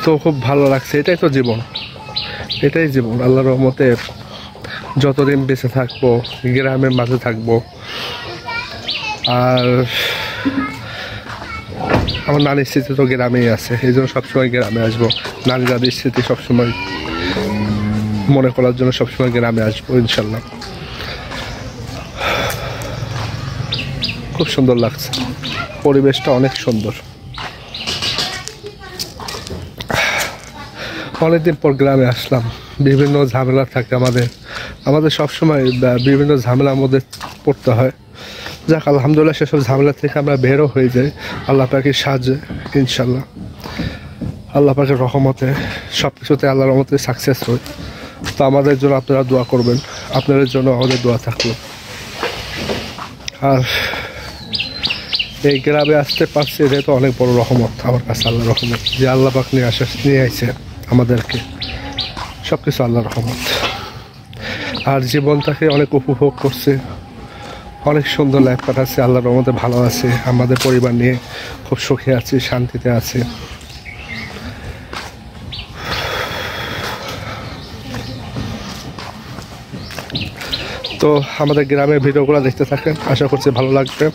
তো খুব ভালো লাগছে। এটাই তো জীবন, এটাই জীবন। আল্লাহর রহমতে যতদিন বেঁচে থাকবো গ্রামের মাঝে থাকবো। আর আমার নানির স্মৃতি তো গ্রামেই আছে, এই জন্য সবসময় গ্রামে আসবো। নানি দাদির স্মৃতি সবসময় মনে করার জন্য সবসময় গ্রামে আসবো ইনশাল্লাহ। খুব সুন্দর লাগছে, পরিবেশটা অনেক সুন্দর। অনেকদিন পর গ্রামে আসলাম। বিভিন্ন ঝামেলা থাকে আমাদের সবসময় বিভিন্ন ঝামেলার মধ্যে পড়তে হয়। যাক আলহামদুলিল্লাহ, সেসব ঝামেলা থেকে আমরা বেরও হয়ে যাই আল্লাহ পাকের সাহায্যে ইনশাল্লাহ। আল্লাহ পাকের রহমতে সব কিছুতে আল্লাহর রহমতে সাকসেস হই। তো আমাদের জন্য আপনারা দোয়া করবেন, আপনাদের জন্য আমাদের দোয়া থাকলো। আর এই গ্রামে আসতে পারছি, এটা তো অনেক বড় রহমত আমার কাছে, আল্লাহর রহমত যে আল্লাহ পাক নিয়ে আইছে আমাদেরকে। সব কিছু আল্লাহর রহমত। আর জীবনটাকে অনেক উপভোগ করছে, অনেক সুন্দর লাইফ কাটাচ্ছে আল্লাহর রহমতে, ভালো আছে। আমাদের পরিবার নিয়ে খুব সুখে আছি, শান্তিতে আছি। তো আমাদের গ্রামের ভিডিওগুলো দেখতে থাকেন, আশা করছি ভালো লাগবে।